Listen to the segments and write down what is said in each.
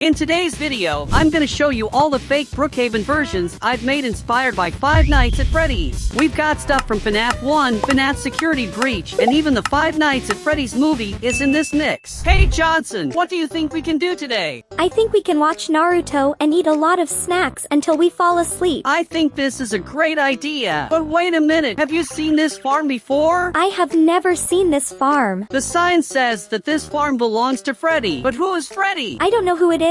In today's video, I'm gonna show you all the fake Brookhaven versions I've made inspired by Five Nights at Freddy's. We've got stuff from FNAF 1, FNAF Security Breach, and even the Five Nights at Freddy's movie is in this mix. Hey Johnson, what do you think we can do today? I think we can watch Naruto and eat a lot of snacks until we fall asleep. I think this is a great idea. But wait a minute, have you seen this farm before? I have never seen this farm. The sign says that this farm belongs to Freddy. But who is Freddy? I don't know who it is.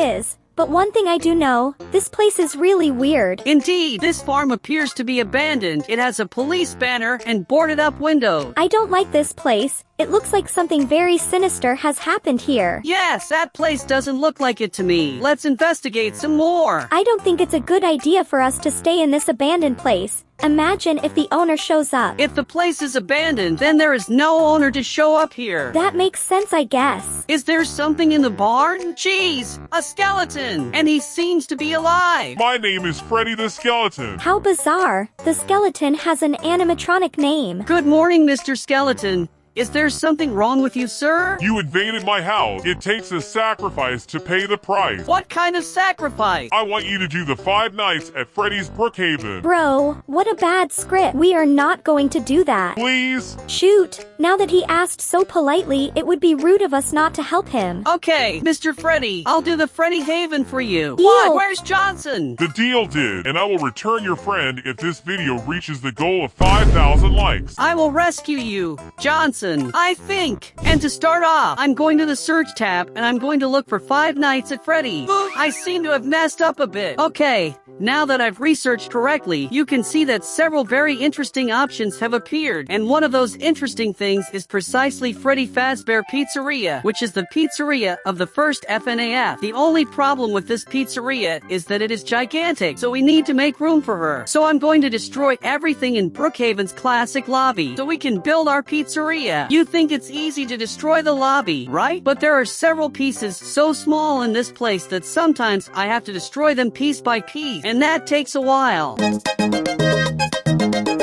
But one thing I do know, this place is really weird. Indeed, this farm appears to be abandoned. It has a police banner and boarded up windows. I don't like this place. It looks like something very sinister has happened here. Yes, that place doesn't look like it to me. Let's investigate some more. I don't think it's a good idea for us to stay in this abandoned place. Imagine if the owner shows up. If the place is abandoned, then there is no owner to show up here. That makes sense, I guess. Is there something in the barn? Jeez, a skeleton! And he seems to be alive! My name is Freddy the Skeleton. How bizarre. The skeleton has an animatronic name. Good morning, Mr. Skeleton. Is there something wrong with you, sir? You invaded my house. It takes a sacrifice to pay the price. What kind of sacrifice? I want you to do the 5 nights at Freddy's Brookhaven. Bro, what a bad script. We are not going to do that. Please? Shoot, now that he asked so politely, it would be rude of us not to help him. Okay, Mr. Freddy, I'll do the Freddy Haven for you. Deal. What? Where's Johnson? The deal did, and I will return your friend if this video reaches the goal of 5,000 likes. I will rescue you, Johnson. I think. And to start off, I'm going to the search tab and I'm going to look for Five Nights at Freddy's. I seem to have messed up a bit. Okay, now that I've researched correctly, you can see that several very interesting options have appeared. And one of those interesting things is precisely Freddy Fazbear Pizzeria, which is the pizzeria of the first FNAF. The only problem with this pizzeria is that it is gigantic, so we need to make room for her. So I'm going to destroy everything in Brookhaven's classic lobby so we can build our pizzeria. You think it's easy to destroy the lobby, right? But there are several pieces so small in this place that sometimes I have to destroy them piece by piece, and that takes a while.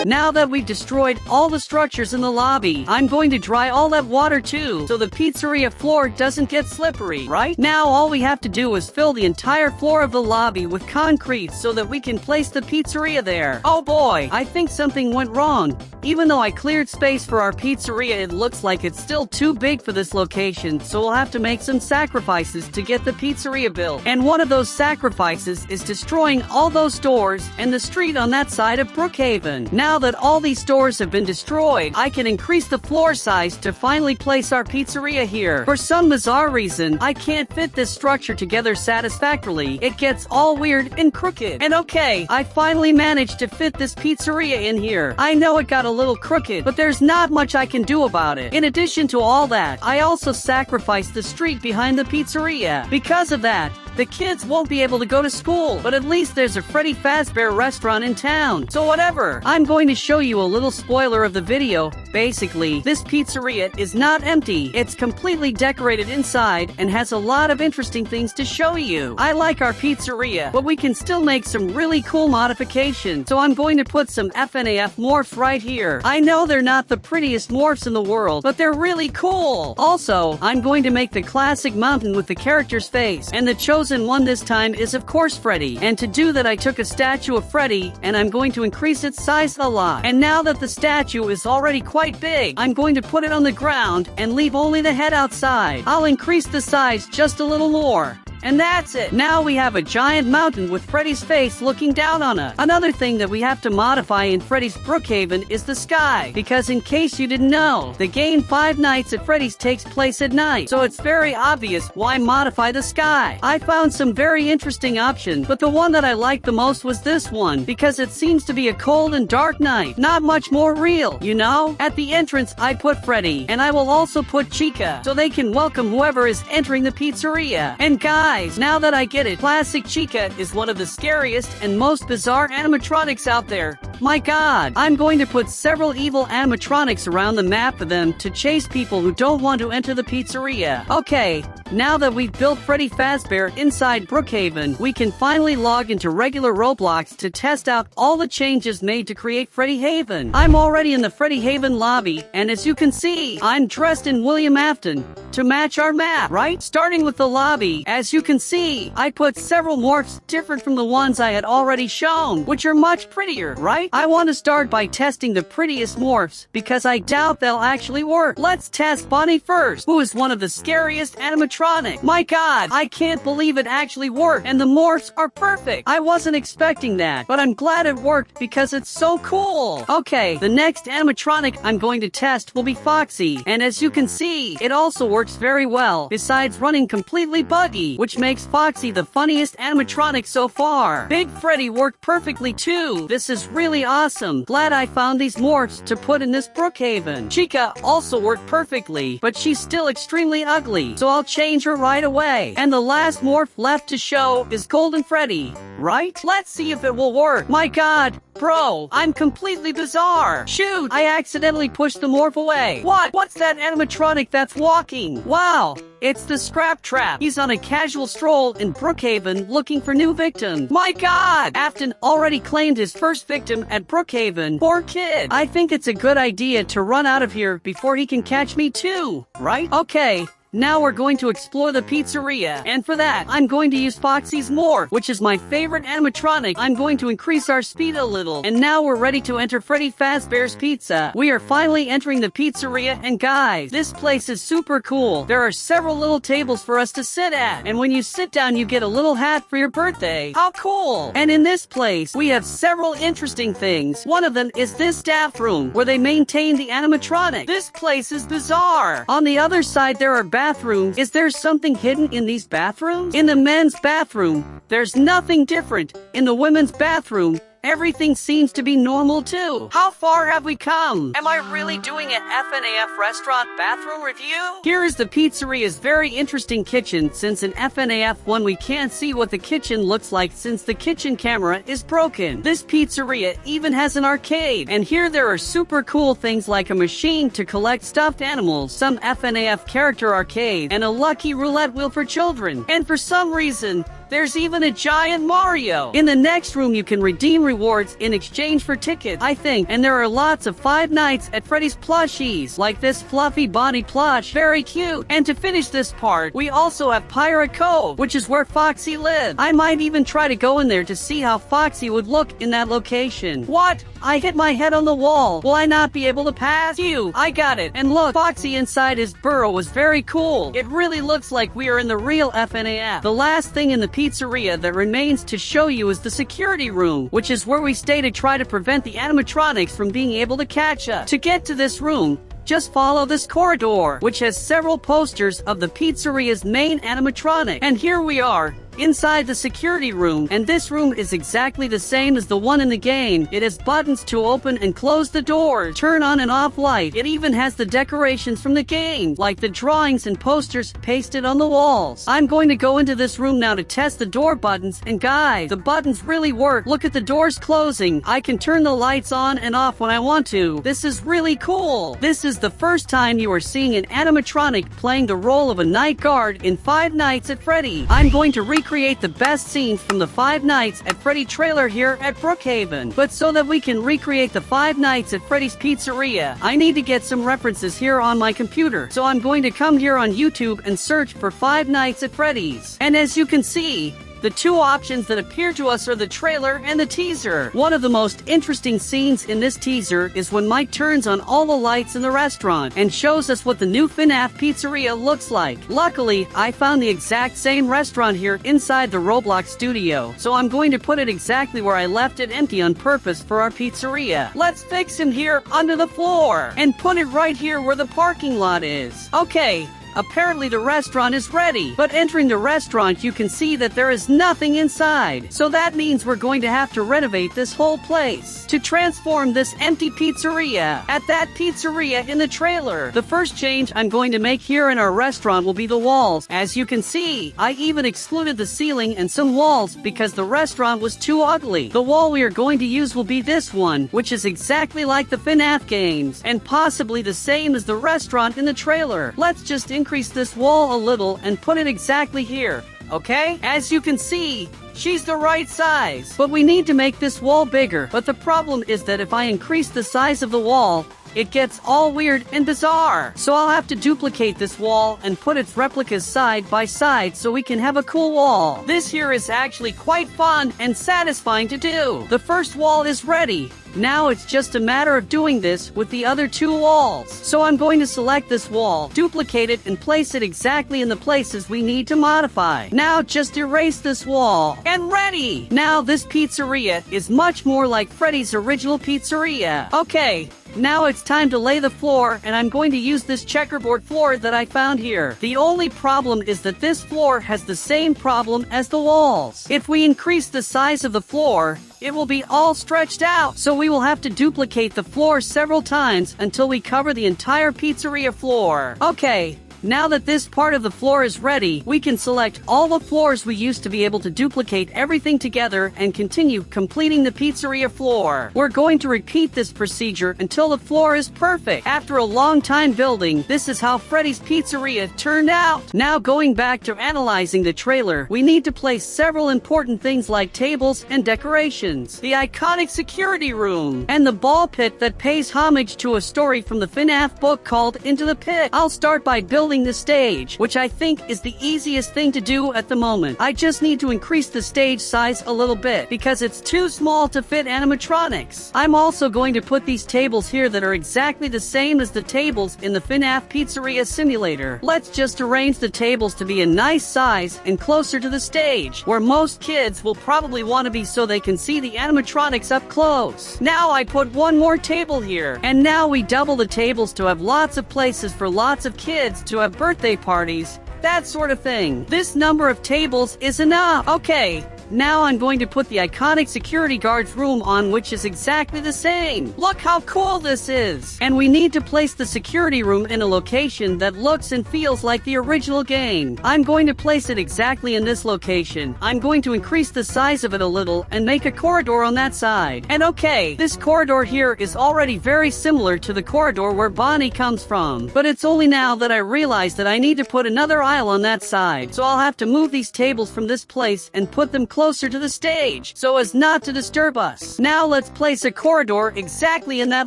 Now that we've destroyed all the structures in the lobby, I'm going to dry all that water too, so the pizzeria floor doesn't get slippery, right? Now all we have to do is fill the entire floor of the lobby with concrete so that we can place the pizzeria there. Oh boy, I think something went wrong. Even though I cleared space for our pizzeria, it looks like it's still too big for this location, so we'll have to make some sacrifices to get the pizzeria built. And one of those sacrifices is destroying all those stores and the street on that side of Brookhaven. Now that all these stores have been destroyed, I can increase the floor size to finally place our pizzeria here. For some bizarre reason, I can't fit this structure together satisfactorily. It gets all weird and crooked. And okay, I finally managed to fit this pizzeria in here. I know it got a little crooked, but there's not much I can do about it. In addition to all that, I also sacrificed the street behind the pizzeria. Because of that, the kids won't be able to go to school, but at least there's a Freddy Fazbear restaurant in town. So whatever, I'm going to show you a little spoiler of the video. Basically, this pizzeria is not empty. It's completely decorated inside and has a lot of interesting things to show you. I like our pizzeria, but we can still make some really cool modifications. So I'm going to put some FNAF morphs right here. I know they're not the prettiest morphs in the world, but they're really cool. Also, I'm going to make the classic mountain with the character's face, and the chosen one this time is of course Freddy. And to do that, I took a statue of Freddy and I'm going to increase its size a lot. And now that the statue is already quite big, I'm going to put it on the ground and leave only the head outside. I'll increase the size just a little more. And that's it. Now we have a giant mountain with Freddy's face looking down on us. Another thing that we have to modify in Freddy's Brookhaven is the sky. Because in case you didn't know, the game Five Nights at Freddy's takes place at night. So it's very obvious why modify the sky. I found some very interesting options, but the one that I liked the most was this one. Because it seems to be a cold and dark night. Not much more real, you know? At the entrance, I put Freddy. And I will also put Chica, so they can welcome whoever is entering the pizzeria. And guys, now that I get it, classic Chica is one of the scariest and most bizarre animatronics out there. My god, I'm going to put several evil animatronics around the map for them to chase people who don't want to enter the pizzeria. Okay, now that we've built Freddy Fazbear inside Brookhaven, we can finally log into regular Roblox to test out all the changes made to create Freddy Haven. I'm already in the Freddy Haven lobby, and as you can see, I'm dressed in William Afton to match our map, right? Starting with the lobby, as you can see, I put several morphs different from the ones I had already shown, which are much prettier, right? I want to start by testing the prettiest morphs, because I doubt they'll actually work. Let's test Bonnie first, who is one of the scariest animatronic. My god, I can't believe it actually worked, and the morphs are perfect. I wasn't expecting that, but I'm glad it worked because it's so cool. Okay, the next animatronic I'm going to test will be Foxy, and as you can see, it also works very well, besides running completely buggy, which makes Foxy the funniest animatronic so far. Big Freddy worked perfectly too. This is really awesome. Glad I found these morphs to put in this Brookhaven. Chica also worked perfectly, but she's still extremely ugly, so I'll change her right away. And the last morph left to show is Golden Freddy, right? Let's see if it will work. My god, bro, I'm completely bizarre. Shoot, I accidentally pushed the morph away. What's that animatronic that's walking? Wow, it's the Scrap Trap. He's on a casual stroll in Brookhaven looking for new victims. My god, Afton already claimed his first victim at Brookhaven. Poor kid. I think it's a good idea to run out of here before he can catch me too, right? Okay. Now we're going to explore the pizzeria, and for that, I'm going to use Foxy's morph, which is my favorite animatronic. I'm going to increase our speed a little, and now we're ready to enter Freddy Fazbear's Pizza. We are finally entering the pizzeria, and guys, this place is super cool. There are several little tables for us to sit at, and when you sit down, you get a little hat for your birthday. How cool! And in this place, we have several interesting things. One of them is this staff room, where they maintain the animatronic. This place is bizarre. On the other side, there are bathrooms. Is there something hidden in these bathrooms? In the men's bathroom, there's nothing different. In the women's bathroom, everything seems to be normal too. How far have we come? Am I really doing an FNAF restaurant bathroom review? Here is the pizzeria's very interesting kitchen. Since in FNAF 1 we can't see what the kitchen looks like since the kitchen camera is broken. This pizzeria even has an arcade. And here there are super cool things like a machine to collect stuffed animals, some FNAF character arcade, and a lucky roulette wheel for children. And for some reason, there's even a giant Mario. In the next room, you can redeem rewards in exchange for tickets, I think. And there are lots of Five Nights at Freddy's plushies, like this fluffy Bonnie plush. Very cute. And to finish this part, we also have Pirate Cove, which is where Foxy lives. I might even try to go in there to see how Foxy would look in that location. What? I hit my head on the wall. Will I not be able to pass? Phew, I got it. And look, Foxy inside his burrow was very cool. It really looks like we are in the real FNAF. The last thing in the pizzeria that remains to show you is the security room, which is where we stay to try to prevent the animatronics from being able to catch us. To get to this room, just follow this corridor, which has several posters of the pizzeria's main animatronic. And here we are, inside the security room, and this room is exactly the same as the one in the game. It has buttons to open and close the doors, turn on and off light. It even has the decorations from the game, like the drawings and posters pasted on the walls. I'm going to go into this room now to test the door buttons, and guys, the buttons really work. Look at the doors closing. I can turn the lights on and off when I want to. This is really cool. This is the first time you are seeing an animatronic playing the role of a night guard in Five Nights at Freddy. I'm going to recreate the best scenes from the Five Nights at Freddy trailer here at Brookhaven. But so that we can recreate the Five Nights at Freddy's Pizzeria, I need to get some references here on my computer. So I'm going to come here on YouTube and search for Five Nights at Freddy's. And as you can see, the two options that appear to us are the trailer and the teaser. One of the most interesting scenes in this teaser is when Mike turns on all the lights in the restaurant and shows us what the new FNAF pizzeria looks like. Luckily, I found the exact same restaurant here inside the Roblox studio, so I'm going to put it exactly where I left it empty on purpose for our pizzeria. Let's fix him here under the floor and put it right here where the parking lot is. Okay, Apparently the restaurant is ready, but entering the restaurant you can see that there is nothing inside. So that means we're going to have to renovate this whole place to transform this empty pizzeria at that pizzeria in the trailer. The first change I'm going to make here in our restaurant will be the walls. As you can see, I even excluded the ceiling and some walls because the restaurant was too ugly. The wall we are going to use will be this one, which is exactly like the FNAF games, and possibly the same as the restaurant in the trailer. Let's just increase this wall a little and put it exactly here. Okay? As you can see, she's the right size. But we need to make this wall bigger. But the problem is that if I increase the size of the wall, it gets all weird and bizarre. So I'll have to duplicate this wall and put its replicas side by side so we can have a cool wall. This here is actually quite fun and satisfying to do. The first wall is ready. Now it's just a matter of doing this with the other two walls. So I'm going to select this wall, duplicate it, and place it exactly in the places we need to modify. Now just erase this wall. And ready! Now this pizzeria is much more like Freddy's original pizzeria. Okay. Now it's time to lay the floor, and I'm going to use this checkerboard floor that I found here. The only problem is that this floor has the same problem as the walls. If we increase the size of the floor, it will be all stretched out. So we will have to duplicate the floor several times until we cover the entire pizzeria floor. Okay. Now that this part of the floor is ready, we can select all the floors we used to be able to duplicate everything together and continue completing the pizzeria floor. We're going to repeat this procedure until the floor is perfect. After a long time building, this is how Freddy's Pizzeria turned out. Now going back to analyzing the trailer, we need to place several important things like tables and decorations, the iconic security room, and the ball pit that pays homage to a story from the FNAF book called Into the Pit. I'll start by building the stage, which I think is the easiest thing to do at the moment. I just need to increase the stage size a little bit because it's too small to fit animatronics. I'm also going to put these tables here that are exactly the same as the tables in the FNAF Pizzeria Simulator. Let's just arrange the tables to be a nice size and closer to the stage, where most kids will probably want to be so they can see the animatronics up close. Now I put one more table here, and now we double the tables to have lots of places for lots of kids to have birthday parties, that sort of thing. This number of tables is enough. Okay. Now I'm going to put the iconic security guard's room on, which is exactly the same. Look how cool this is! And we need to place the security room in a location that looks and feels like the original game. I'm going to place it exactly in this location. I'm going to increase the size of it a little and make a corridor on that side. And okay, this corridor here is already very similar to the corridor where Bonnie comes from. But it's only now that I realize that I need to put another aisle on that side. So I'll have to move these tables from this place and put them closer to the stage so as not to disturb us. Now let's place a corridor exactly in that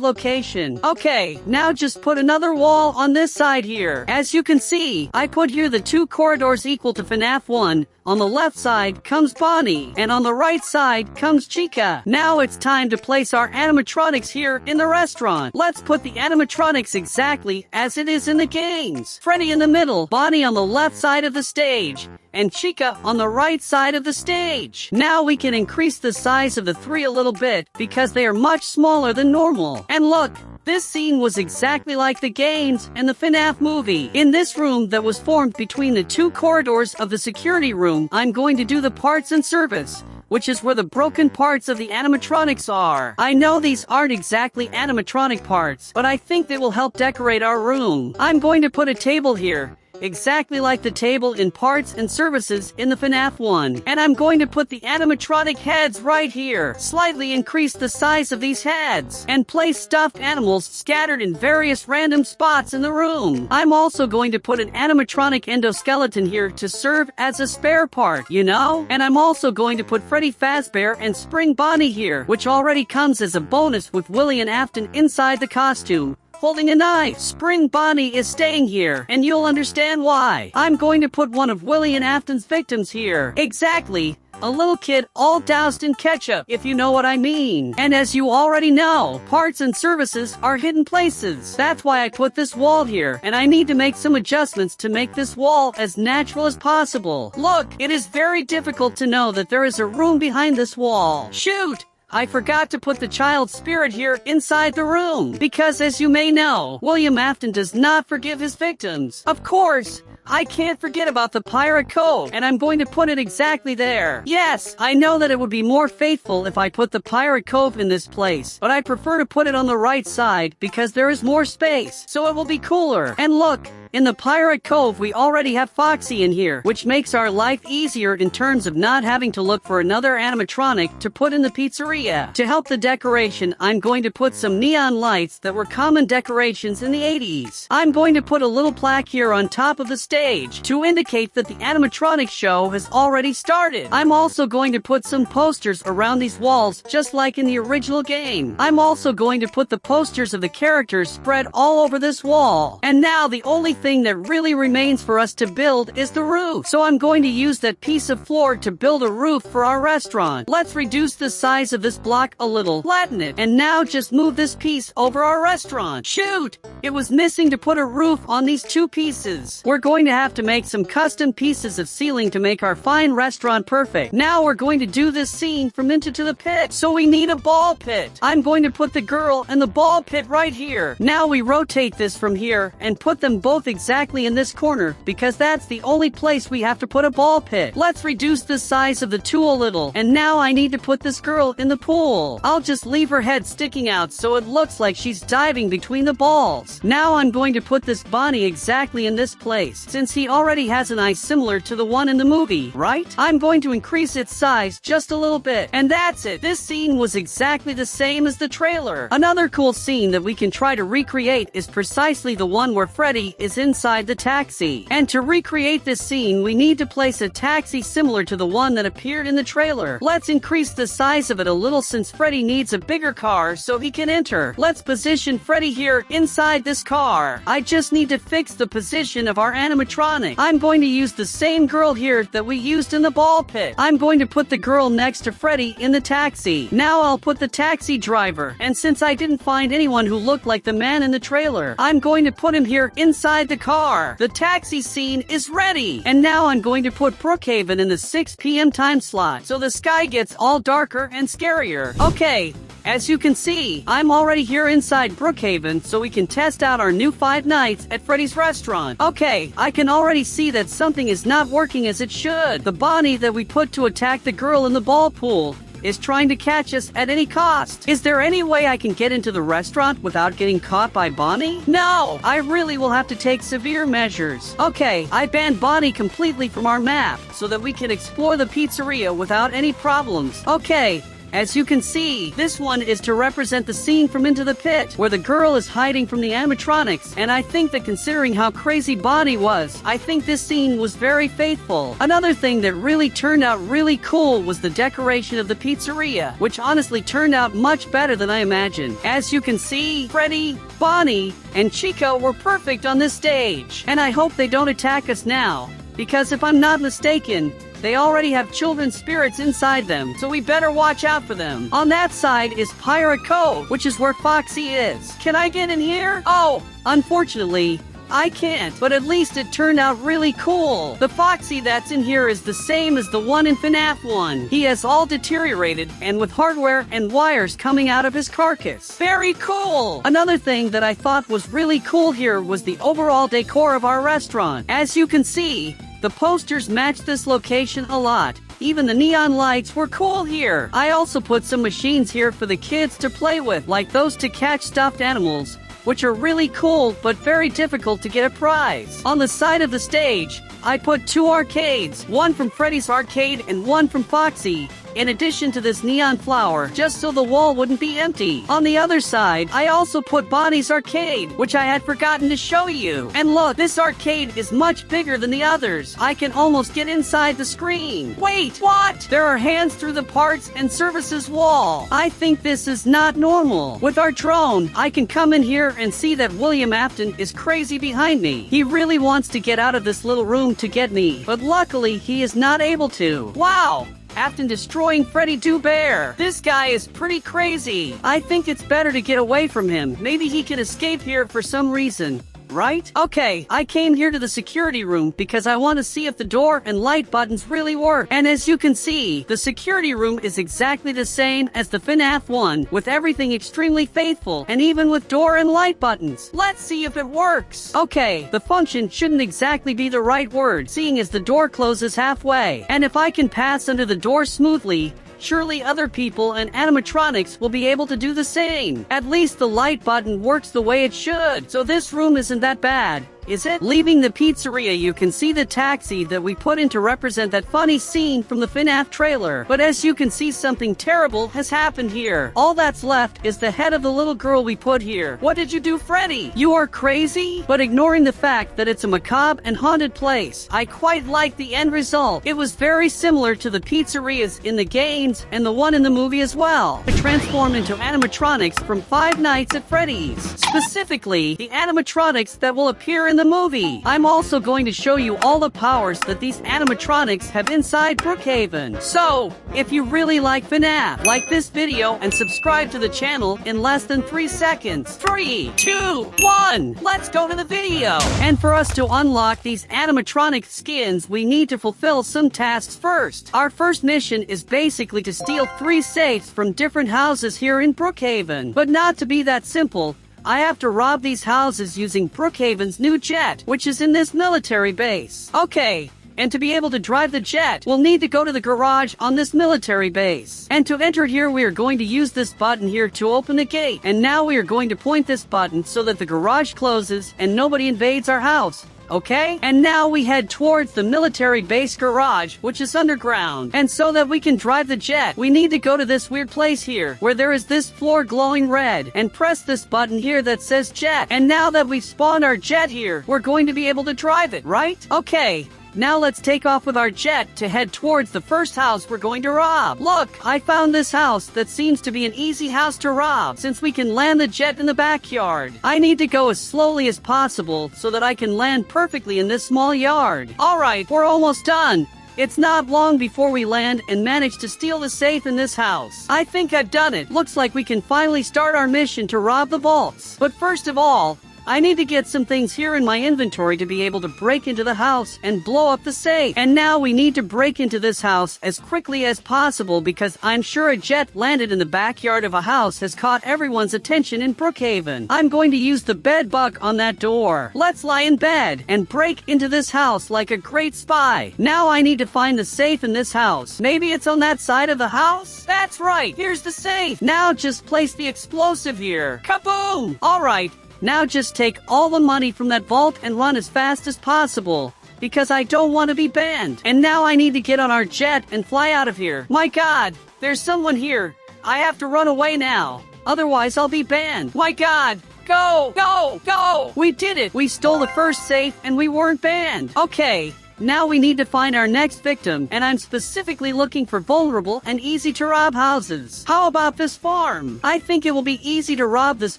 location. Okay, now just put another wall on this side here. As you can see, I put here the two corridors equal to FNAF 1. On the left side comes Bonnie, and on the right side comes Chica. Now it's time to place our animatronics here in the restaurant. Let's put the animatronics exactly as it is in the games. Freddy in the middle, Bonnie on the left side of the stage, and Chica on the right side of the stage. Now we can increase the size of the three a little bit because they are much smaller than normal. And look, this scene was exactly like the games and the FNAF movie. In this room that was formed between the two corridors of the security room, I'm going to do the parts and service, which is where the broken parts of the animatronics are. I know these aren't exactly animatronic parts, but I think they will help decorate our room. I'm going to put a table here, exactly like the table in parts and services in the FNAF 1. And I'm going to put the animatronic heads right here. Slightly increase the size of these heads and place stuffed animals scattered in various random spots in the room. I'm also going to put an animatronic endoskeleton here to serve as a spare part, you know? And I'm also going to put Freddy Fazbear and Spring Bonnie here, which already comes as a bonus with Willie and Afton inside the costume, holding a knife. Spring Bonnie is staying here, and you'll understand why. I'm going to put one of Willie and Afton's victims here. Exactly. A little kid all doused in ketchup, if you know what I mean. And as you already know, parts and services are hidden places. That's why I put this wall here, and I need to make some adjustments to make this wall as natural as possible. Look, it is very difficult to know that there is a room behind this wall. Shoot! I forgot to put the child spirit here inside the room. Because as you may know, William Afton does not forgive his victims. Of course, I can't forget about the Pirate Cove, and I'm going to put it exactly there. Yes, I know that it would be more faithful if I put the Pirate Cove in this place, but I prefer to put it on the right side because there is more space, so it will be cooler. And look, in the Pirate Cove, we already have Foxy in here, which makes our life easier in terms of not having to look for another animatronic to put in the pizzeria. To help the decoration, I'm going to put some neon lights that were common decorations in the 80s. I'm going to put a little plaque here on top of the stage to indicate that the animatronic show has already started. I'm also going to put some posters around these walls, just like in the original game. I'm also going to put the posters of the characters spread all over this wall. And now the only thing that really remains for us to build is the roof. So I'm going to use that piece of floor to build a roof for our restaurant. Let's reduce the size of this block a little, flatten it, and now just move this piece over our restaurant. Shoot! It was missing to put a roof on these two pieces. We're going to have to make some custom pieces of ceiling to make our fine restaurant perfect. Now we're going to do this scene from Into the Pit. So we need a ball pit. I'm going to put the girl and the ball pit right here. Now we rotate this from here and put them both exactly in this corner because that's the only place we have to put a ball pit. Let's reduce the size of the two a little. And now I need to put this girl in the pool. I'll just leave her head sticking out so it looks like she's diving between the balls. Now I'm going to put this Bonnie exactly in this place, since he already has an eye similar to the one in the movie, right? I'm going to increase its size just a little bit. And that's it. This scene was exactly the same as the trailer. Another cool scene that we can try to recreate is precisely the one where Freddy is inside the taxi. And to recreate this scene, we need to place a taxi similar to the one that appeared in the trailer. Let's increase the size of it a little since Freddy needs a bigger car so he can enter. Let's position Freddy here inside this car. I just need to fix the position of our animatronic. I'm going to use the same girl here that we used in the ball pit. I'm going to put the girl next to Freddy in the taxi. Now I'll put the taxi driver, and since I didn't find anyone who looked like the man in the trailer, I'm going to put him here inside the car. The taxi scene is ready. And now I'm going to put Brookhaven in the 6 p.m. time slot so the sky gets all darker and scarier. Okay, as you can see, I'm already here inside Brookhaven so we can test out our new 5 nights at Freddy's restaurant. Okay, I can already see that something is not working as it should. The Bonnie that we put to attack the girl in the ball pool is trying to catch us at any cost. Is there any way I can get into the restaurant without getting caught by Bonnie? No, I really will have to take severe measures. Okay, I banned Bonnie completely from our map so that we can explore the pizzeria without any problems. Okay, as you can see, this one is to represent the scene from Into the Pit, where the girl is hiding from the animatronics, and I think that considering how crazy Bonnie was, I think this scene was very faithful. Another thing that really turned out really cool was the decoration of the pizzeria, which honestly turned out much better than I imagined. As you can see, Freddy, Bonnie, and Chico were perfect on this stage, and I hope they don't attack us now, because if I'm not mistaken, they already have children's spirits inside them, so we better watch out for them. On that side is Pirate Cove, which is where Foxy is. Can I get in here? Oh, unfortunately, I can't, but at least it turned out really cool. The Foxy that's in here is the same as the one in FNAF 1. He has all deteriorated and with hardware and wires coming out of his carcass. Very cool! Another thing that I thought was really cool here was the overall decor of our restaurant. As you can see, the posters match this location a lot. Even the neon lights were cool here. I also put some machines here for the kids to play with, like those to catch stuffed animals, which are really cool but very difficult to get a prize. On the side of the stage, I put 2 arcades, one from Freddy's arcade and one from Foxy, in addition to this neon flower, just so the wall wouldn't be empty. On the other side, I also put Bonnie's arcade, which I had forgotten to show you. And look, this arcade is much bigger than the others. I can almost get inside the screen. Wait, what? There are hands through the parts and services wall. I think this is not normal. With our drone, I can come in here and see that William Afton is crazy behind me. He really wants to get out of this little room to get me, but luckily he is not able to. Wow! Afton destroying Freddy Bear. This guy is pretty crazy. I think it's better to get away from him. Maybe he can escape here for some reason. right? Okay, I came here to the security room because I want to see if the door and light buttons really work. And as you can see, the security room is exactly the same as the FNAF one, with everything extremely faithful, and even with door and light buttons. Let's see if it works. Okay, the function shouldn't exactly be the right word, seeing as the door closes halfway. And if I can pass under the door smoothly, surely other people and animatronics will be able to do the same. At least the light button works the way it should, so this room isn't that bad, is it? Leaving the pizzeria, you can see the taxi that we put in to represent that funny scene from the FNAF trailer. But as you can see, something terrible has happened here. All that's left is the head of the little girl we put here. What did you do, Freddy? You are crazy? But ignoring the fact that it's a macabre and haunted place, I quite like the end result. It was very similar to the pizzerias in the games and the one in the movie as well. It transformed into animatronics from Five Nights at Freddy's. Specifically, the animatronics that will appear in the movie. I'm also going to show you all the powers that these animatronics have inside Brookhaven. So, if you really like FNAF, like this video and subscribe to the channel in less than 3 seconds. 3, 2, 1, let's go to the video. And for us to unlock these animatronic skins, we need to fulfill some tasks first. Our first mission is basically to steal 3 safes from different houses here in Brookhaven. But not to be that simple, I have to rob these houses using Brookhaven's new jet, which is in this military base. Okay, and to be able to drive the jet, we'll need to go to the garage on this military base. And to enter here, we are going to use this button here to open the gate. And now we are going to point this button so that the garage closes and nobody invades our house. Okay? And now we head towards the military base garage, which is underground. And so that we can drive the jet, we need to go to this weird place here, where there is this floor glowing red, and press this button here that says jet. And now that we've spawned our jet here, we're going to be able to drive it, right? Okay. Now let's take off with our jet to head towards the first house we're going to rob. Look, I found this house that seems to be an easy house to rob since we can land the jet in the backyard. I need to go as slowly as possible so that I can land perfectly in this small yard. Alright, we're almost done. It's not long before we land and manage to steal the safe in this house. I think I've done it. Looks like we can finally start our mission to rob the vaults. But first of all, I need to get some things here in my inventory to be able to break into the house and blow up the safe. And now we need to break into this house as quickly as possible because I'm sure a jet landed in the backyard of a house has caught everyone's attention in Brookhaven. I'm going to use the bed bug on that door. Let's lie in bed and break into this house like a great spy. Now I need to find the safe in this house. Maybe it's on that side of the house? That's right, here's the safe. Now just place the explosive here. Kaboom! Alright. Now just take all the money from that vault and run as fast as possible, because I don't want to be banned. And now I need to get on our jet and fly out of here. My God, there's someone here. I have to run away now, otherwise I'll be banned. My God, go, go, go! We did it! We stole the first safe and we weren't banned. Okay. Now we need to find our next victim, and I'm specifically looking for vulnerable and easy to rob houses. How about this farm? I think it will be easy to rob this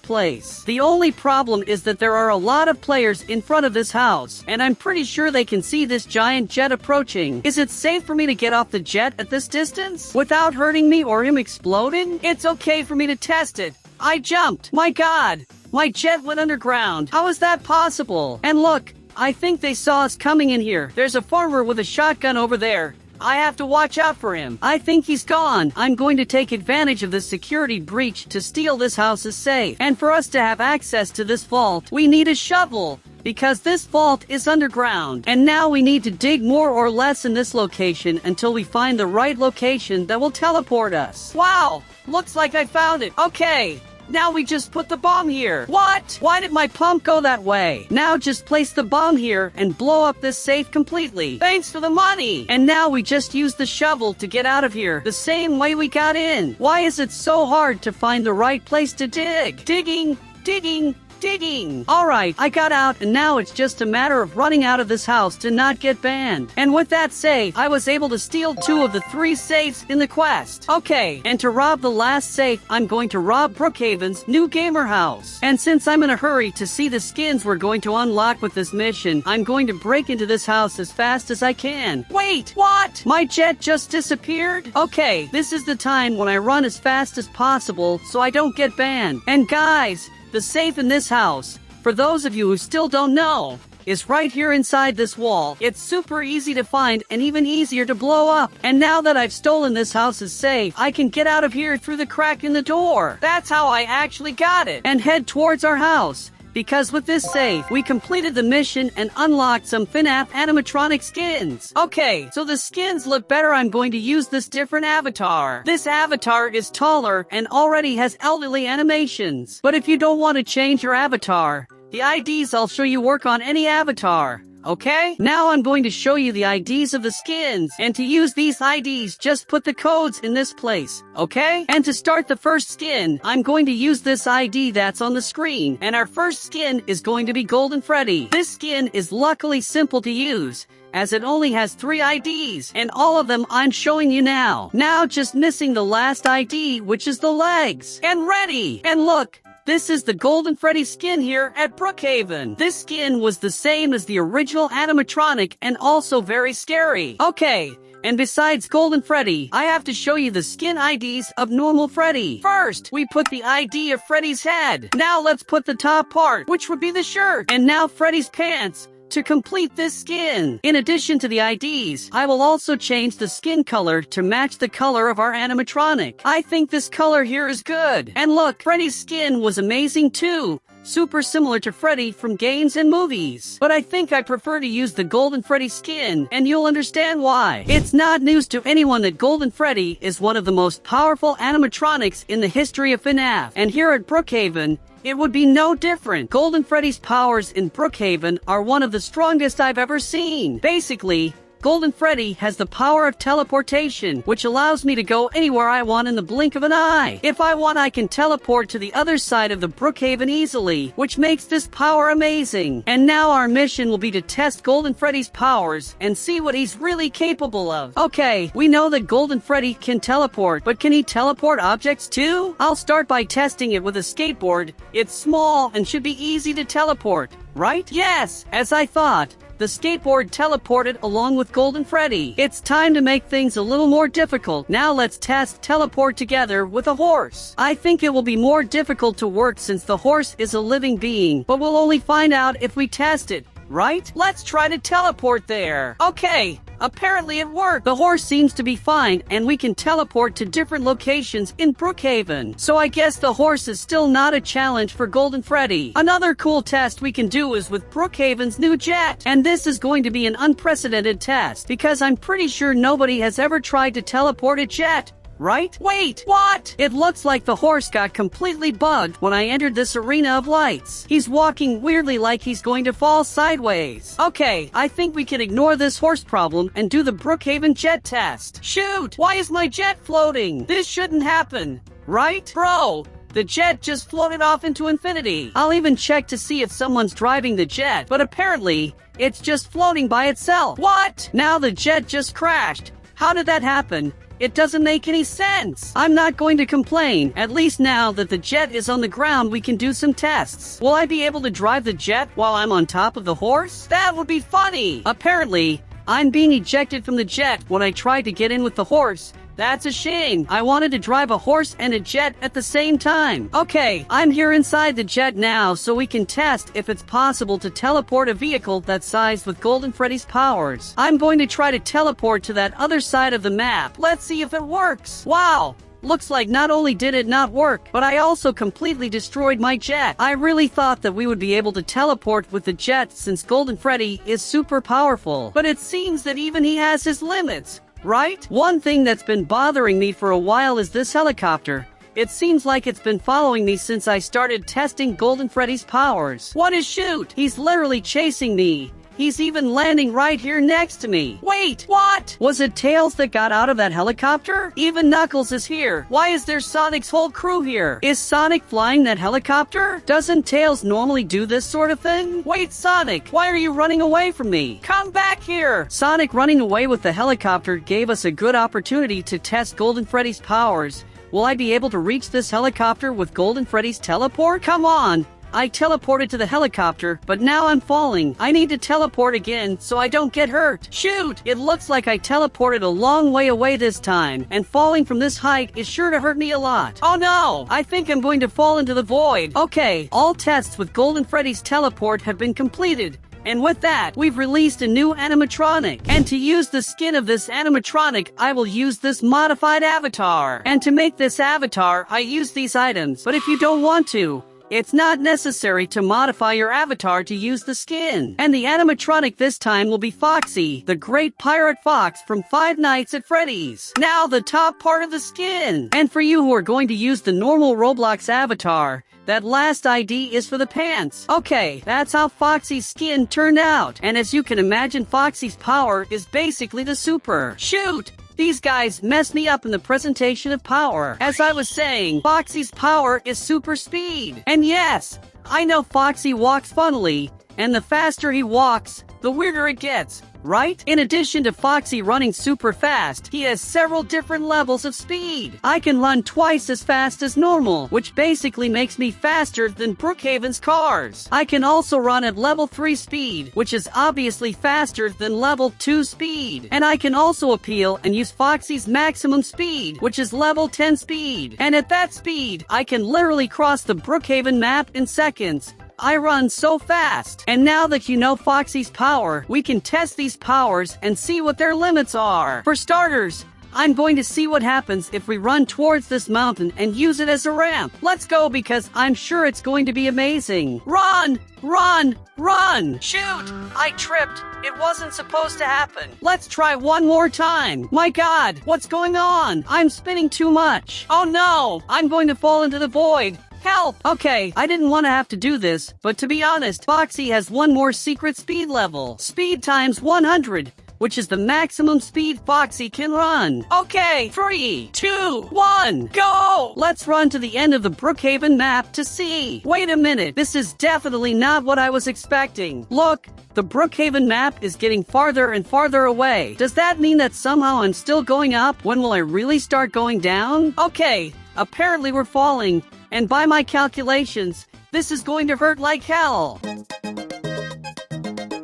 place. The only problem is that there are a lot of players in front of this house, and I'm pretty sure they can see this giant jet approaching. Is it safe for me to get off the jet at this distance without hurting me or him exploding? It's okay for me to test it. I jumped. My God, my jet went underground. How is that possible? And look, I think they saw us coming in here. There's a farmer with a shotgun over there. I have to watch out for him. I think he's gone. I'm going to take advantage of this security breach to steal this house's safe. And for us to have access to this vault, we need a shovel, because this vault is underground. And now we need to dig more or less in this location until we find the right location that will teleport us. Wow! Looks like I found it. Okay. Now we just put the bomb here. What? Why did my pump go that way? Now just place the bomb here and blow up this safe completely. Thanks for the money. And now we just use the shovel to get out of here the same way we got in. Why is it so hard to find the right place to dig? Digging, digging, digging. Alright, I got out and now it's just a matter of running out of this house to not get banned. And with that safe, I was able to steal 2 of the 3 safes in the quest. Okay, and to rob the last safe, I'm going to rob Brookhaven's new gamer house. And since I'm in a hurry to see the skins we're going to unlock with this mission, I'm going to break into this house as fast as I can. Wait, what? My jet just disappeared? Okay, this is the time when I run as fast as possible so I don't get banned. And guys, the safe in this house for those of you who still don't know, is right here inside this wall. It's super easy to find and even easier to blow up. And now that I've stolen this house's safe, I can get out of here through the crack in the door. That's how I actually got it. And head towards our house. Because with this safe, we completed the mission and unlocked some FNAF animatronic skins. Okay, so the skins look better. I'm going to use this different avatar. This avatar is taller and already has elderly animations. But if you don't want to change your avatar, the IDs I'll show you work on any avatar. Okay? Now I'm going to show you the IDs of the skins, and to use these IDs, just put the codes in this place, okay? And to start the first skin, I'm going to use this ID that's on the screen, and our first skin is going to be Golden Freddy. This skin is luckily simple to use, as it only has 3 IDs, and all of them I'm showing you now. Now just missing the last ID, which is the legs. And ready! And look! This is the Golden Freddy skin here at Brookhaven. This skin was the same as the original animatronic and also very scary. Okay, and besides Golden Freddy, I have to show you the skin IDs of normal Freddy. First, we put the ID of Freddy's head. Now let's put the top part, which would be the shirt. And now Freddy's pants. To complete this skin. In addition to the IDs, I will also change the skin color to match the color of our animatronic. I think this color here is good. And look, Freddy's skin was amazing too. Super similar to Freddy from games and movies. But I think I prefer to use the Golden Freddy skin, and you'll understand why. It's not news to anyone that Golden Freddy is one of the most powerful animatronics in the history of FNAF. And here at Brookhaven, it would be no different. Golden Freddy's powers in Brookhaven are one of the strongest I've ever seen. Basically, Golden Freddy has the power of teleportation, which allows me to go anywhere I want in the blink of an eye. If I want, I can teleport to the other side of the Brookhaven easily, which makes this power amazing. And now our mission will be to test Golden Freddy's powers and see what he's really capable of. Okay, we know that Golden Freddy can teleport, but can he teleport objects too? I'll start by testing it with a skateboard. It's small and should be easy to teleport, right? Yes, as I thought. The skateboard teleported along with Golden Freddy. It's time to make things a little more difficult. Now let's test teleport together with a horse. I think it will be more difficult to work since the horse is a living being, but we'll only find out if we test it, right? Let's try to teleport there. Okay. Apparently it worked. The horse seems to be fine, and we can teleport to different locations in Brookhaven. So I guess the horse is still not a challenge for Golden Freddy. Another cool test we can do is with Brookhaven's new jet. And this is going to be an unprecedented test, because I'm pretty sure nobody has ever tried to teleport a jet. Right? Wait, what? It looks like the horse got completely bugged when I entered this arena of lights. He's walking weirdly like he's going to fall sideways. Okay, I think we can ignore this horse problem and do the Brookhaven jet test. Shoot! Why is my jet floating? This shouldn't happen. Right? Bro! The jet just floated off into infinity. I'll even check to see if someone's driving the jet, but apparently, it's just floating by itself. What? Now the jet just crashed. How did that happen? It doesn't make any sense. I'm not going to complain. At least now that the jet is on the ground, we can do some tests. Will I be able to drive the jet while I'm on top of the horse? That would be funny. Apparently, I'm being ejected from the jet when I tried to get in with the horse. That's a shame. I wanted to drive a horse and a jet at the same time. Okay, I'm here inside the jet now, so we can test if it's possible to teleport a vehicle that sized with Golden Freddy's powers. I'm going to try to teleport to that other side of the map. Let's see if it works. Wow! Looks like not only did it not work, but I also completely destroyed my jet. I really thought that we would be able to teleport with the jet since Golden Freddy is super powerful. But it seems that even he has his limits. Right? One thing that's been bothering me for a while is this helicopter. It seems like it's been following me since I started testing Golden Freddy's powers. What is shoot? He's literally chasing me. He's even landing right here next to me. Wait, what? Was it Tails that got out of that helicopter? Even Knuckles is here. Why is there Sonic's whole crew here? Is Sonic flying that helicopter? Doesn't Tails normally do this sort of thing? Wait, Sonic, why are you running away from me? Come back here! Sonic running away with the helicopter gave us a good opportunity to test Golden Freddy's powers. Will I be able to reach this helicopter with Golden Freddy's teleport? Come on! I teleported to the helicopter, but now I'm falling. I need to teleport again so I don't get hurt. Shoot! It looks like I teleported a long way away this time, and falling from this height is sure to hurt me a lot. Oh no! I think I'm going to fall into the void. Okay, all tests with Golden Freddy's teleport have been completed. And with that, we've released a new animatronic. And to use the skin of this animatronic, I will use this modified avatar. And to make this avatar, I use these items. But if you don't want to, it's not necessary to modify your avatar to use the skin. And the animatronic this time will be Foxy, the great pirate fox from Five Nights at Freddy's. Now the top part of the skin. And for you who are going to use the normal Roblox avatar, that last ID is for the pants. Okay, that's how Foxy's skin turned out. And as you can imagine, Foxy's power is basically the super. Shoot! These guys messed me up in the presentation of power. As I was saying, Foxy's power is super speed. And yes, I know Foxy walks funnily, and the faster he walks, the weirder it gets. Right? In addition to Foxy running super fast, he has several different levels of speed. I can run twice as fast as normal, which basically makes me faster than Brookhaven's cars. I can also run at level 3 speed, which is obviously faster than level 2 speed. And I can also appeal and use Foxy's maximum speed, which is level 10 speed. And at that speed, I can literally cross the Brookhaven map in seconds. I run so fast. And now that you know Foxy's power, we can test these powers and see what their limits are. For starters, I'm going to see what happens if we run towards this mountain and use it as a ramp. Let's go because I'm sure it's going to be amazing. Run! Run! Run! Shoot! I tripped. It wasn't supposed to happen. Let's try one more time. My God, what's going on? I'm spinning too much. Oh no! I'm going to fall into the void. Help! Okay, I didn't want to have to do this, but to be honest, Foxy has one more secret speed level. Speed times 100, which is the maximum speed Foxy can run. Okay, 3, 2, 1, go! Let's run to the end of the Brookhaven map to see. Wait a minute, this is definitely not what I was expecting. Look, the Brookhaven map is getting farther and farther away. Does that mean that somehow I'm still going up? When will I really start going down? Okay, apparently we're falling. And by my calculations, this is going to hurt like hell.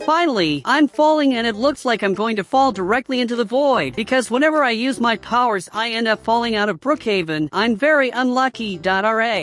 Finally, I'm falling and it looks like I'm going to fall directly into the void. Because whenever I use my powers, I end up falling out of Brookhaven. I'm very unlucky.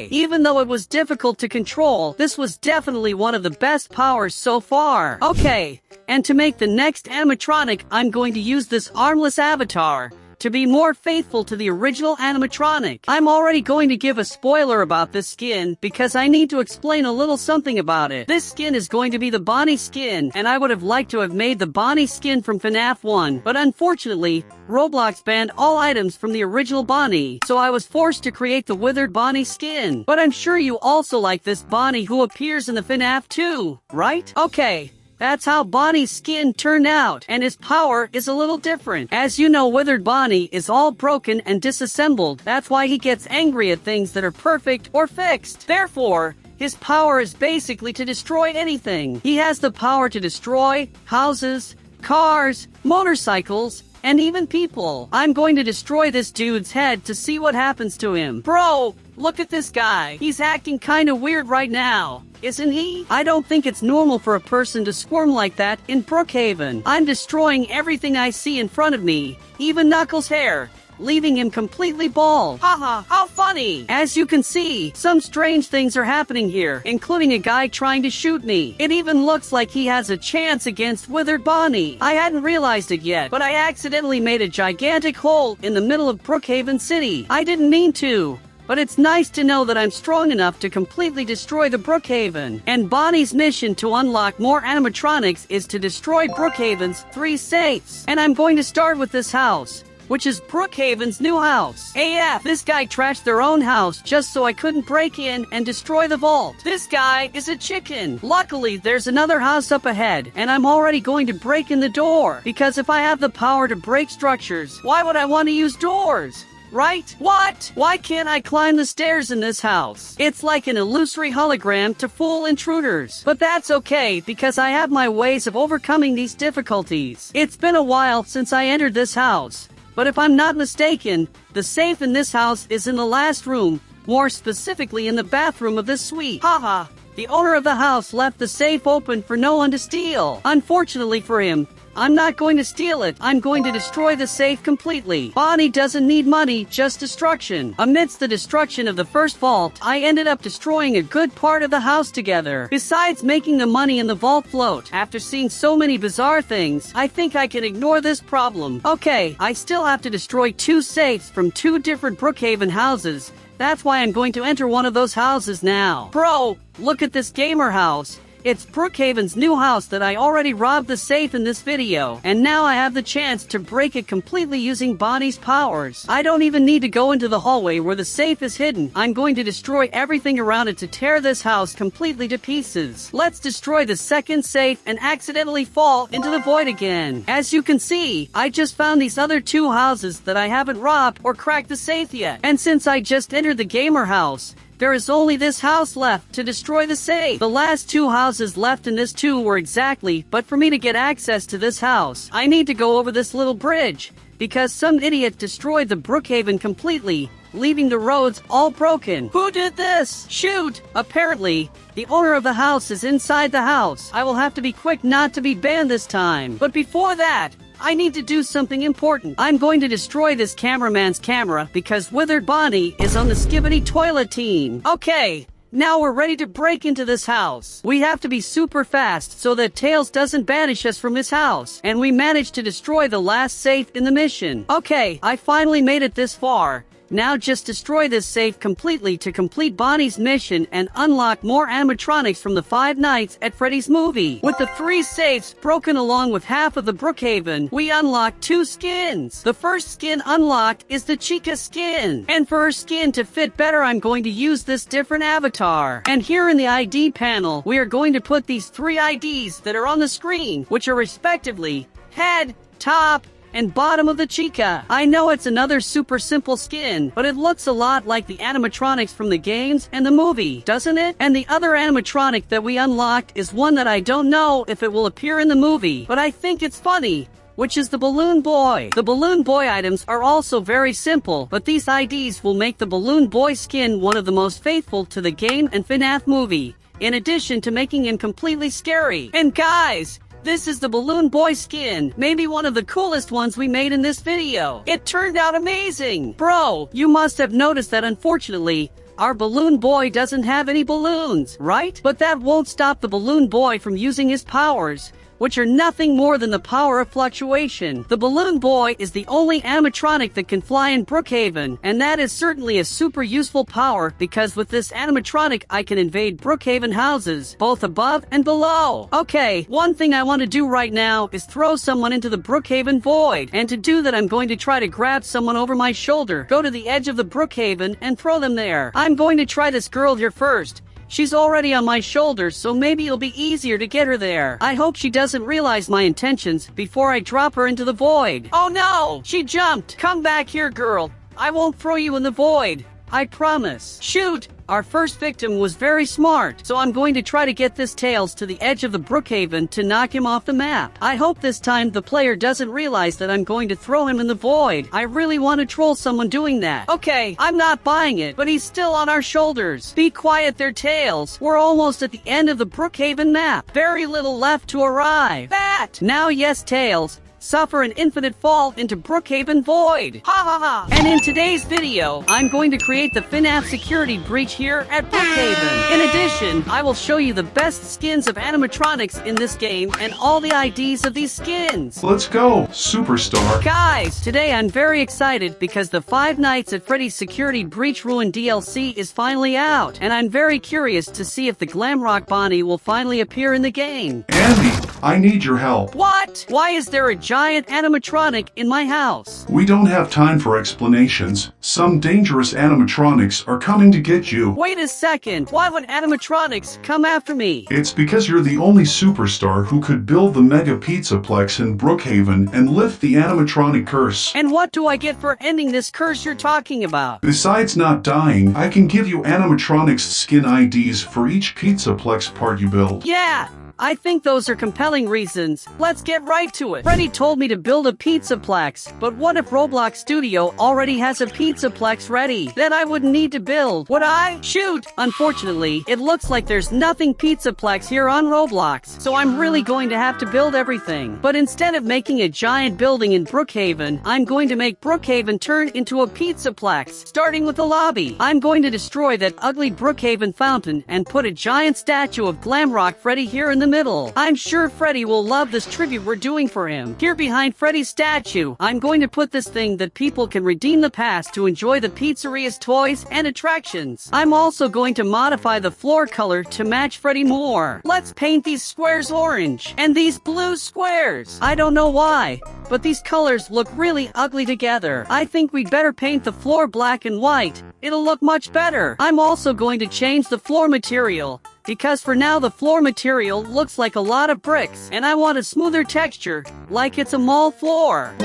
Even though it was difficult to control, this was definitely one of the best powers so far. Okay, and to make the next animatronic, I'm going to use this armless avatar to be more faithful to the original animatronic. I'm already going to give a spoiler about this skin because I need to explain a little something about it. This skin is going to be the Bonnie skin, and I would have liked to have made the Bonnie skin from FNAF 1, but unfortunately, Roblox banned all items from the original Bonnie, so I was forced to create the withered Bonnie skin. But I'm sure you also like this Bonnie who appears in the FNAF 2, right? Okay. That's how Bonnie's skin turned out, and his power is a little different. As you know, Withered Bonnie is all broken and disassembled. That's why he gets angry at things that are perfect or fixed. Therefore, his power is basically to destroy anything. He has the power to destroy houses, cars, motorcycles, and even people. I'm going to destroy this dude's head to see what happens to him. Bro, look at this guy. He's acting kinda weird right now, isn't he? I don't think it's normal for a person to squirm like that in Brookhaven. I'm destroying everything I see in front of me, even Knuckles' hair, leaving him completely bald. Haha, how funny! As you can see, some strange things are happening here, including a guy trying to shoot me. It even looks like he has a chance against Withered Bonnie. I hadn't realized it yet, but I accidentally made a gigantic hole in the middle of Brookhaven City. I didn't mean to. But it's nice to know that I'm strong enough to completely destroy the Brookhaven. And Bonnie's mission to unlock more animatronics is to destroy Brookhaven's 3 safes. And I'm going to start with this house, which is Brookhaven's new house. AF, this guy trashed their own house just so I couldn't break in and destroy the vault. This guy is a chicken. Luckily, there's another house up ahead, and I'm already going to break in the door. Because if I have the power to break structures, why would I want to use doors? Right? What? Why can't I climb the stairs in this house? It's like an illusory hologram to fool intruders. But that's okay, because I have my ways of overcoming these difficulties. It's been a while since I entered this house, but if I'm not mistaken, the safe in this house is in the last room, more specifically in the bathroom of this suite. Haha. The owner of the house left the safe open for no one to steal. Unfortunately for him, I'm not going to steal it. I'm going to destroy the safe completely. Bonnie doesn't need money, just destruction. Amidst the destruction of the first vault, I ended up destroying a good part of the house together. Besides making the money in the vault float, after seeing so many bizarre things, I think I can ignore this problem. Okay, I still have to destroy 2 safes from 2 different Brookhaven houses. That's why I'm going to enter one of those houses now. Bro, look at this gamer house. It's Brookhaven's new house that I already robbed the safe in this video, and now I have the chance to break it completely using Bonnie's powers. I don't even need to go into the hallway where the safe is hidden. I'm going to destroy everything around it to tear this house completely to pieces. Let's destroy the second safe and accidentally fall into the void again. As you can see, I just found these other 2 houses that I haven't robbed or cracked the safe yet. And since I just entered the gamer house, there is only this house left to destroy the safe. The last 2 houses left in this 2 were exactly, but for me to get access to this house, I need to go over this little bridge, because some idiot destroyed the Brookhaven completely, leaving the roads all broken. Who did this? Shoot! Apparently, the owner of the house is inside the house. I will have to be quick not to be banned this time. But before that, I need to do something important. I'm going to destroy this cameraman's camera because Withered Bonnie is on the Skibbity Toilet team. Okay, now we're ready to break into this house. We have to be super fast so that Tails doesn't banish us from his house. And we managed to destroy the last safe in the mission. Okay, I finally made it this far. Now just destroy this safe completely to complete Bonnie's mission and unlock more animatronics from the 5 Nights at Freddy's movie. With the 3 safes broken along with half of the Brookhaven, we unlock 2 skins. The first skin unlocked is the Chica skin. And for her skin to fit better, I'm going to use this different avatar. And here in the ID panel, we are going to put these 3 IDs that are on the screen, which are respectively head, top, and bottom of the Chica. I know it's another super simple skin, but it looks a lot like the animatronics from the games and the movie, doesn't it? And the other animatronic that we unlocked is one that I don't know if it will appear in the movie, but I think it's funny, which is the Balloon Boy. The Balloon Boy items are also very simple, but these IDs will make the Balloon Boy skin one of the most faithful to the game and FNAF movie, in addition to making him completely scary. And guys, this is the Balloon Boy skin, maybe one of the coolest ones we made in this video. It turned out amazing. Bro, you must have noticed that unfortunately, our Balloon Boy doesn't have any balloons, right? But that won't stop the Balloon Boy from using his powers, which are nothing more than the power of fluctuation. The Balloon Boy is the only animatronic that can fly in Brookhaven, and that is certainly a super useful power because with this animatronic I can invade Brookhaven houses, both above and below. Okay, one thing I want to do right now is throw someone into the Brookhaven void, and to do that I'm going to try to grab someone over my shoulder, go to the edge of the Brookhaven, and throw them there. I'm going to try this girl here first. She's already on my shoulders, so maybe it'll be easier to get her there. I hope she doesn't realize my intentions before I drop her into the void. Oh no! She jumped! Come back here, girl. I won't throw you in the void. I promise. Shoot! Our first victim was very smart, so I'm going to try to get this Tails to the edge of the Brookhaven to knock him off the map. I hope this time the player doesn't realize that I'm going to throw him in the void. I really want to troll someone doing that. Okay, I'm not buying it, but he's still on our shoulders. Be quiet there, Tails. We're almost at the end of the Brookhaven map. Very little left to arrive. That! Now yes, Tails. Suffer an infinite fall into Brookhaven void. Ha ha ha! And in today's video, I'm going to create the FNAF security breach here at Brookhaven. In addition, I will show you the best skins of animatronics in this game and all the IDs of these skins. Let's go, superstar. Guys, today I'm very excited because the 5 Nights at Freddy's Security Breach Ruin DLC is finally out, and I'm very curious to see if the Glamrock Bonnie will finally appear in the game. Andy, I need your help. What? Why is there a giant animatronic in my house? We don't have time for explanations. Some dangerous animatronics are coming to get you. Wait a second. Why would animatronics come after me? It's because you're the only superstar who could build the Mega Pizzaplex in Brookhaven and lift the animatronic curse. And what do I get for ending this curse you're talking about? Besides not dying, I can give you animatronics skin IDs for each Pizzaplex part you build. Yeah! I think those are compelling reasons. Let's get right to it. Freddy told me to build a pizzaplex, but what if Roblox Studio already has a pizzaplex ready? Then I wouldn't need to build, would I? Shoot! Unfortunately, it looks like there's nothing pizzaplex here on Roblox, so I'm really going to have to build everything. But instead of making a giant building in Brookhaven, I'm going to make Brookhaven turn into a pizzaplex, starting with the lobby. I'm going to destroy that ugly Brookhaven fountain and put a giant statue of Glamrock Freddy here in the middle. I'm sure Freddy will love this tribute we're doing for him. Here behind Freddy's statue, I'm going to put this thing that people can redeem the pass to enjoy the pizzeria's toys and attractions. I'm also going to modify the floor color to match Freddy more. Let's paint these squares orange and these blue squares. I don't know why, but these colors look really ugly together. I think we'd better paint the floor black and white. It'll look much better. I'm also going to change the floor material, because for now the floor material looks like a lot of bricks, and I want a smoother texture, like it's a mall floor.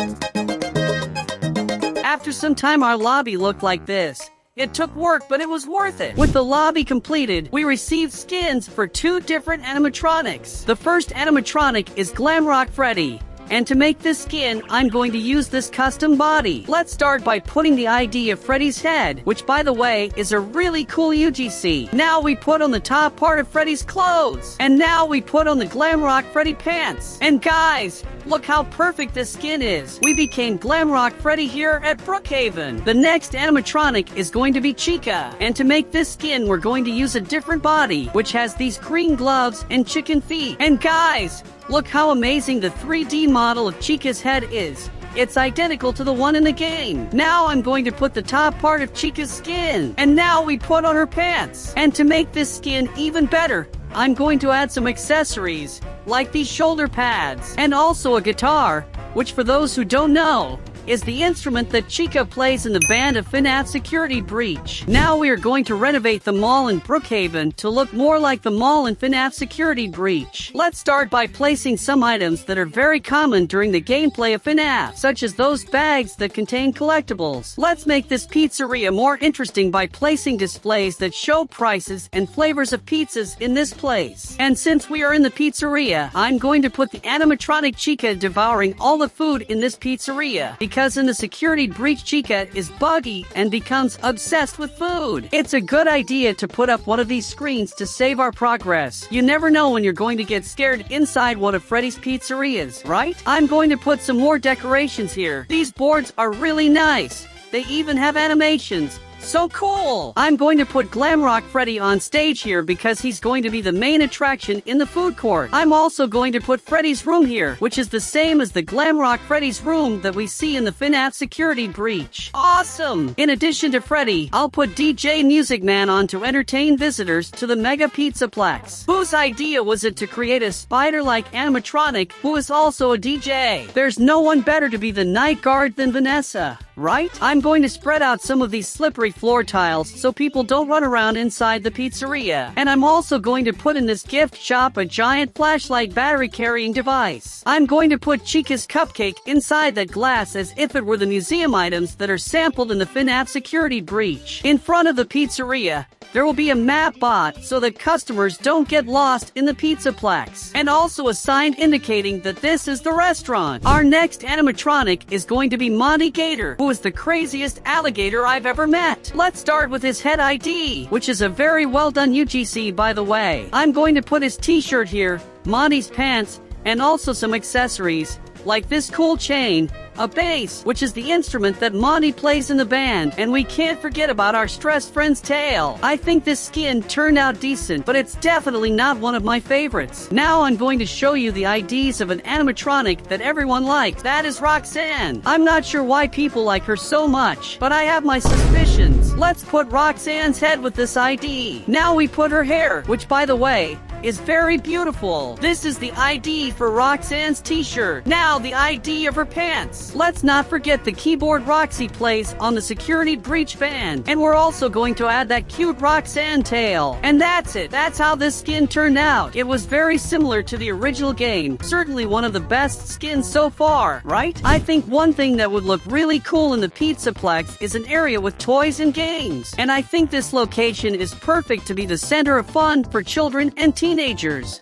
After some time our lobby looked like this. It took work, but it was worth it. With the lobby completed, we received skins for 2 different animatronics. The first animatronic is Glamrock Freddy. And to make this skin, I'm going to use this custom body. Let's start by putting the ID of Freddy's head, which by the way, is a really cool UGC. Now we put on the top part of Freddy's clothes. And now we put on the Glamrock Freddy pants. And guys, look how perfect this skin is. We became Glamrock Freddy here at Brookhaven. The next animatronic is going to be Chica. And to make this skin, we're going to use a different body, which has these green gloves and chicken feet. And guys, look how amazing the 3D model of Chica's head is. It's identical to the one in the game. Now I'm going to put the top part of Chica's skin. And now we put on her pants. And to make this skin even better, I'm going to add some accessories, like these shoulder pads, and also a guitar, which for those who don't know, is the instrument that Chica plays in the band of FNAF Security Breach. Now we are going to renovate the mall in Brookhaven to look more like the mall in FNAF Security Breach. Let's start by placing some items that are very common during the gameplay of FNAF, such as those bags that contain collectibles. Let's make this pizzeria more interesting by placing displays that show prices and flavors of pizzas in this place. And since we are in the pizzeria, I'm going to put the animatronic Chica devouring all the food in this pizzeria, because in the Security Breach Chica is buggy and becomes obsessed with food. It's a good idea to put up one of these screens to save our progress. You never know when you're going to get scared inside one of Freddy's pizzerias, right? I'm going to put some more decorations here. These boards are really nice. They even have animations. So cool! I'm going to put Glamrock Freddy on stage here because he's going to be the main attraction in the food court. I'm also going to put Freddy's room here, which is the same as the Glamrock Freddy's room that we see in the FNAF Security Breach. Awesome! In addition to Freddy, I'll put DJ Music Man on to entertain visitors to the Mega Pizzaplex. Whose idea was it to create a spider-like animatronic who is also a DJ? There's no one better to be the night guard than Vanessa, right? I'm going to spread out some of these slippery floor tiles so people don't run around inside the pizzeria. And I'm also going to put in this gift shop a giant flashlight battery carrying device. I'm going to put Chica's cupcake inside that glass as if it were the museum items that are sampled in the FNAF Security Breach. In front of the pizzeria, there will be a map bot so that customers don't get lost in the pizzaplex, and also a sign indicating that this is the restaurant. Our next animatronic is going to be Monty Gator, who is the craziest alligator I've ever met. Let's start with his head ID, which is a very well done UGC by the way. I'm going to put his t-shirt here, Monty's pants, and also some accessories, like this cool chain, a bass, which is the instrument that Monty plays in the band, and we can't forget about our stressed friend's tail. I think this skin turned out decent, but it's definitely not one of my favorites. Now I'm going to show you the IDs of an animatronic that everyone likes. That is Roxanne. I'm not sure why people like her so much, but I have my suspicions. Let's put Roxanne's head with this ID. Now we put her hair, which by the way, is very beautiful. This is the ID for Roxanne's t-shirt. Now the ID of her pants. Let's not forget the keyboard Roxy plays on the Security Breach band. And we're also going to add that cute Roxanne tail. And that's it. That's how this skin turned out. It was very similar to the original game. Certainly one of the best skins so far, right? I think one thing that would look really cool in the Pizzaplex is an area with toys and games. And I think this location is perfect to be the center of fun for children and teenagers.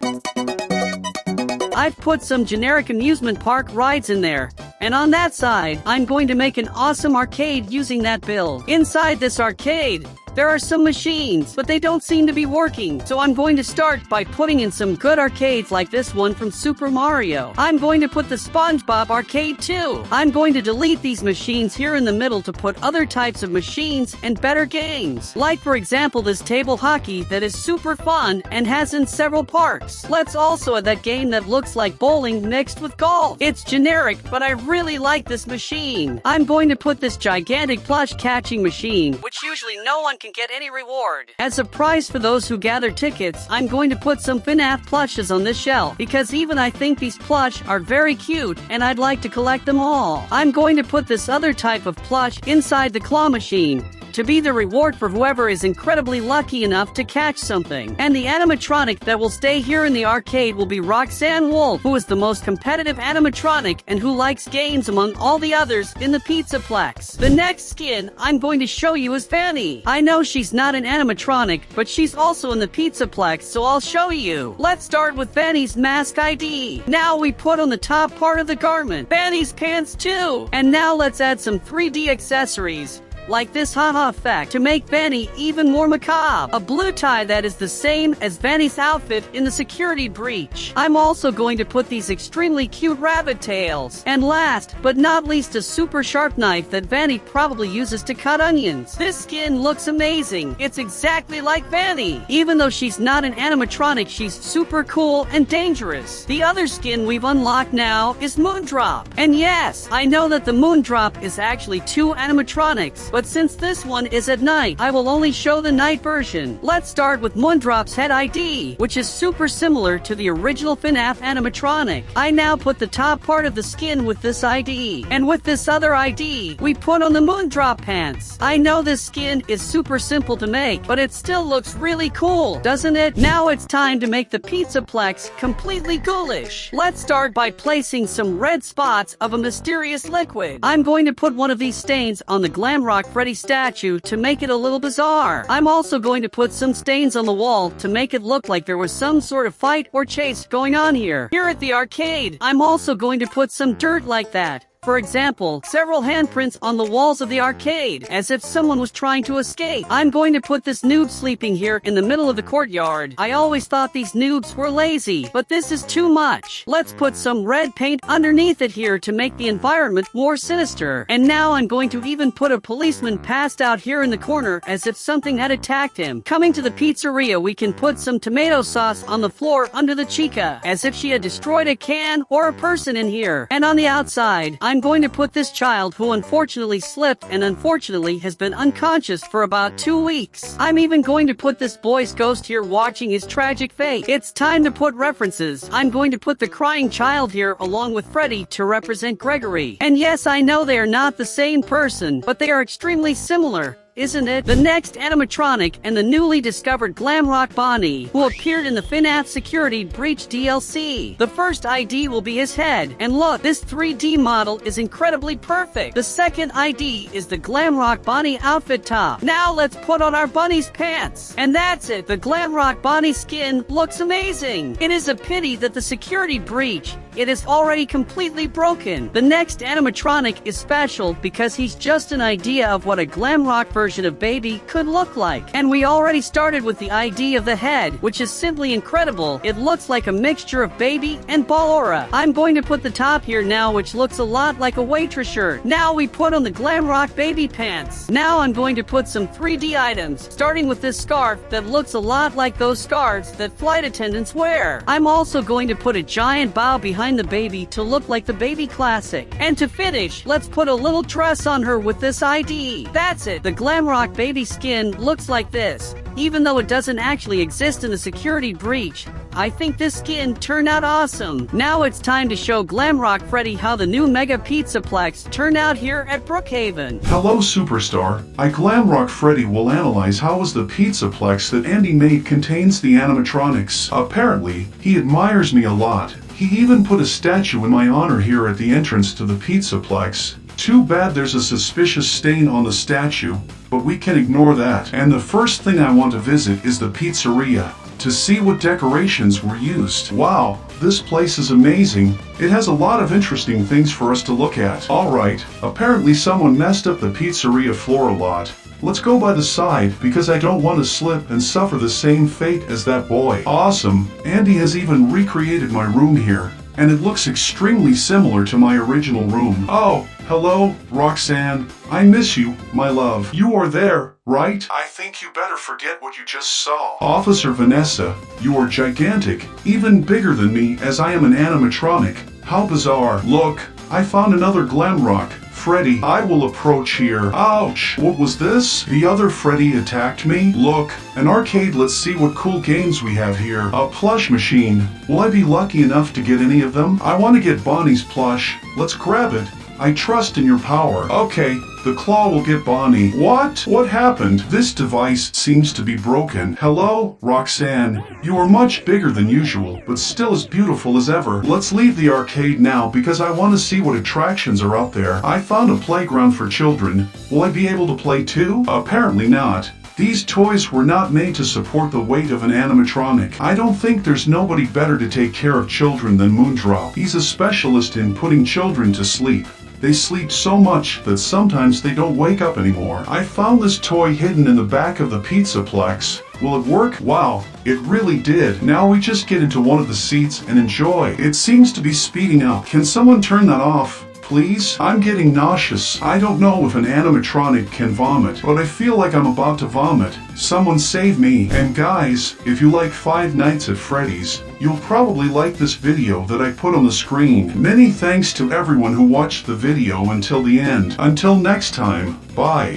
I've put some generic amusement park rides in there. And on that side, I'm going to make an awesome arcade using that build. Inside this arcade, there are some machines, but they don't seem to be working. So I'm going to start by putting in some good arcades like this one from Super Mario. I'm going to put the SpongeBob arcade too. I'm going to delete these machines here in the middle to put other types of machines and better games. Like for example this table hockey that is super fun and has in several parks. Let's also add that game that looks like bowling mixed with golf. It's generic, but I really like this machine. I'm going to put this gigantic plush catching machine, which usually no one can get any reward. As a prize for those who gather tickets, I'm going to put some FNAF plushes on this shelf, because even I think these plush are very cute and I'd like to collect them all. I'm going to put this other type of plush inside the claw machine to be the reward for whoever is incredibly lucky enough to catch something. And the animatronic that will stay here in the arcade will be Roxanne Wolf, who is the most competitive animatronic and who likes games among all the others in the Pizzaplex. The next skin I'm going to show you is Fanny. I know she's not an animatronic, but she's also in the Pizzaplex, so I'll show you. Let's start with Fanny's mask ID. Now we put on the top part of the garment, Fanny's pants too. And now let's add some 3D accessories, like this haha effect to make Fanny even more macabre. A blue tie that is the same as Fanny's outfit in the security breach. I'm also going to put these extremely cute rabbit tails. And last but not least, a super sharp knife that Fanny probably uses to cut onions. This skin looks amazing. It's exactly like Fanny. Even though she's not an animatronic, she's super cool and dangerous. The other skin we've unlocked now is Moondrop. And yes, I know that the Moondrop is actually two animatronics, but since this one is at night, I will only show the night version. Let's start with Moondrop's head ID, which is super similar to the original FNAF animatronic. I now put the top part of the skin with this ID, and with this other ID, we put on the Moondrop pants. I know this skin is super simple to make, but it still looks really cool, doesn't it? Now it's time to make the Pizzaplex completely ghoulish. Let's start by placing some red spots of a mysterious liquid. I'm going to put one of these stains on the Glamrock Freddy statue to make it a little bizarre. I'm also going to put some stains on the wall to make it look like there was some sort of fight or chase going on here. Here at the arcade, I'm also going to put some dirt like that. For example, several handprints on the walls of the arcade, as if someone was trying to escape. I'm going to put this noob sleeping here in the middle of the courtyard. I always thought these noobs were lazy, but this is too much. Let's put some red paint underneath it here to make the environment more sinister. And now I'm going to even put a policeman passed out here in the corner as if something had attacked him. Coming to the pizzeria, we can put some tomato sauce on the floor under the chica, as if she had destroyed a can or a person in here. And on the outside, I'm going to put this child who unfortunately slipped and unfortunately has been unconscious for about 2 weeks. I'm even going to put this boy's ghost here watching his tragic fate. It's time to put references. I'm going to put the crying child here along with Freddy to represent Gregory. And yes, I know they are not the same person, but they are extremely similar, isn't it? The next animatronic and the newly discovered Glamrock Bonnie, who appeared in the FNAF Security Breach DLC. The first ID will be his head, and look, this 3D model is incredibly perfect. The second ID is the Glamrock Bonnie outfit top. Now let's put on our bunny's pants. And that's it, the Glamrock Bonnie skin looks amazing. It is a pity that the security breach, it is already completely broken. The next animatronic is special because he's just an idea of what a Glamrock version of Baby could look like. And we already started with the ID of the head, which is simply incredible. It looks like a mixture of Baby and Ballora. I'm going to put the top here now, which looks a lot like a waitress shirt. Now we put on the Glamrock Baby pants. Now I'm going to put some 3D items, starting with this scarf that looks a lot like those scarves that flight attendants wear. I'm also going to put a giant bow behind the baby to look like the Baby Classic. And to finish, let's put a little dress on her with this ID. That's it, the Glamrock Baby skin looks like this. Even though it doesn't actually exist in the security breach, I think this skin turned out awesome. Now it's time to show Glamrock Freddy how the new Mega Pizzaplex turned out here at Brookhaven. Hello Superstar, I Glamrock Freddy will analyze how was the Pizzaplex that Andy made contains the animatronics. Apparently, he admires me a lot. He even put a statue in my honor here at the entrance to the Pizzaplex. Too bad there's a suspicious stain on the statue, but we can ignore that. And the first thing I want to visit is the pizzeria. to see what decorations were used. Wow, this place is amazing. It has a lot of interesting things for us to look at. Alright, apparently someone messed up the pizzeria floor a lot. Let's go by the side because I don't want to slip and suffer the same fate as that boy. Awesome, Andy has even recreated my room here, and it looks extremely similar to my original room. Oh, hello, Roxanne. I miss you, my love. You are there, right? I think you better forget what you just saw. Officer Vanessa, you are gigantic, even bigger than me as I am an animatronic. How bizarre. Look, I found another glam rock. Freddy, I will approach here. Ouch! What was this? The other Freddy attacked me? Look, an arcade. Let's see what cool games we have here. A plush machine. Will I be lucky enough to get any of them? I want to get Bonnie's plush. Let's grab it. I trust in your power. Okay, the claw will get Bonnie. What? What happened? This device seems to be broken. Hello, Roxanne. You are much bigger than usual, but still as beautiful as ever. Let's leave the arcade now because I want to see what attractions are out there. I found a playground for children. Will I be able to play too? Apparently not. These toys were not made to support the weight of an animatronic. I don't think there's nobody better to take care of children than Moondrop. He's a specialist in putting children to sleep. They sleep so much that sometimes they don't wake up anymore. I found this toy hidden in the back of the Pizzaplex. Will it work? Wow, it really did. Now we just get into one of the seats and enjoy. It seems to be speeding up. Can someone turn that off? Please? I'm getting nauseous. I don't know if an animatronic can vomit, but I feel like I'm about to vomit. Someone save me. And guys, if you like Five Nights at Freddy's, you'll probably like this video that I put on the screen. Many thanks to everyone who watched the video until the end. Until next time, bye.